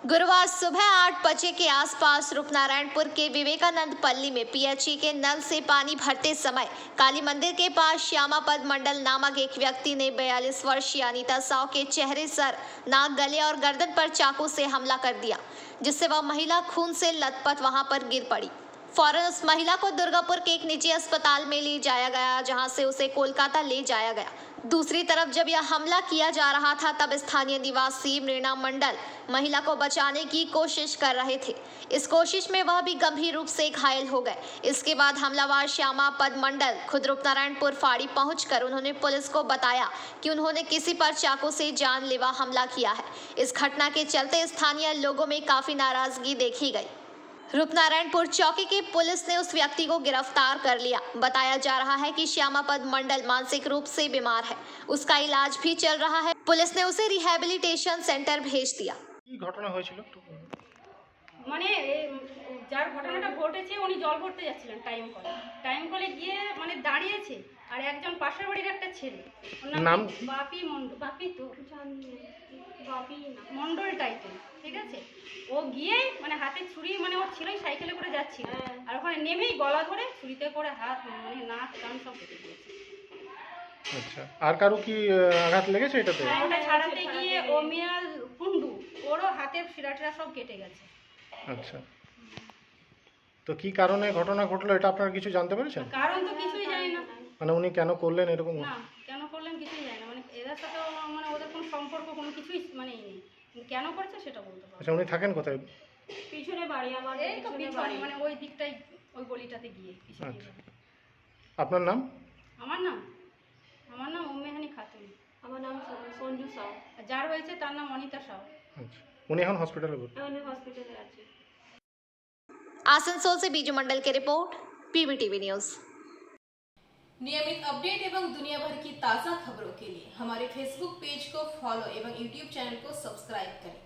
गुरुवार सुबह 8 बजे के आसपास रूपनारायणपुर के विवेकानंद पल्ली में पीएचई के नल से पानी भरते समय काली मंदिर के पास श्यामापद मंडल नामक एक व्यक्ति ने 42 वर्षीय अनीता साव के चेहरे, सर, नाक, गले और गर्दन पर चाकू से हमला कर दिया, जिससे वह महिला खून से लथपथ वहां पर गिर पड़ी। फौरन उस महिला को दुर्गापुर के एक निजी अस्पताल में ले जाया गया, जहां से उसे कोलकाता ले जाया गया। दूसरी तरफ जब यह हमला किया जा रहा था, तब स्थानीय निवासी मृणा मंडल महिला को बचाने की कोशिश कर रहे थे। इस कोशिश में वह भी गंभीर रूप से घायल हो गए। इसके बाद हमलावर श्यामापद मंडल खुद रूपनारायणपुर फाड़ी पहुंचकर उन्होंने पुलिस को बताया कि उन्होंने किसी पर चाकू से जानलेवा हमला किया है। इस घटना के चलते स्थानीय लोगों में काफी नाराजगी देखी गई। रूपनारायणपुर चौकी की पुलिस ने उस व्यक्ति को गिरफ्तार कर लिया। बताया जा रहा है कि श्यामापद मंडल मानसिक रूप से बीमार है, उसका इलाज भी चल रहा है। पुलिस ने उसे रिहैबिलिटेशन सेंटर भेज दिया। ঘটনা হয়েছিল মানে যার ঘটনাটা ঘটেছে উনি জল ভরতে যাচ্ছিলেন টাইম কলে গিয়ে মানে দাঁড়িয়েছে, আর একজন পাশের বাড়ির একটা ছেলে, ওর নাম বাপি মন্ডল টাইপের, ঠিক আছে। ও গিয়ে মানে হাতে ছুরি, মানে ওর ছেলেই সাইকেলে করে যাচ্ছিল, আর ওখানে নেমেই গলা ধরে ছুরিতে করে হাত, মানে নাক কান সব কেটে দিয়েছে। আচ্ছা, আর কারো কি আঘাত লেগেছে এটাতে? ওটা ছাড়াতে গিয়ে ওমিয়াল কুন্ডু, ওরও হাতের শিরাটিরা সব কেটে গেছে। আচ্ছা, তো কি কারণে ঘটনা ঘটলো এটা আপনারা কিছু জানতে পেরেছেন? কারণ তো কিছুই জানি না, মানে উনি কেন করলেন এরকম? না, কেন করলেন কিছুই জানি না, মানে এদের সাথে মানে ওদের কোনো সম্পর্ক কোনো কিছুই মানে নেই, কেন করছে সেটা বলতে পারবো। আচ্ছা, উনি থাকেন কোথায়? পিছনে বাড়ি আমার, এই তো পিছনে, মানে ওই দিকটাই, ওই গলিটাতে গিয়ে পিছনে। আচ্ছা, আপনার নাম? আমার নাম উম্মেহানি খাতুন। আমার নাম সঞ্জু সাউ। যার হয়েছে তার নাম অনিতা সাউ। আচ্ছা, উনি এখন হসপিটালে ভর্তি? উনি হসপিটালে আছে। आसनसोल से बीजू मंडल की रिपोर्ट, पीबीटीवी न्यूज। नियमित अपडेट एवं दुनिया भर की ताज़ा खबरों के लिए हमारे फेसबुक पेज को फॉलो एवं यूट्यूब चैनल को सब्सक्राइब करें।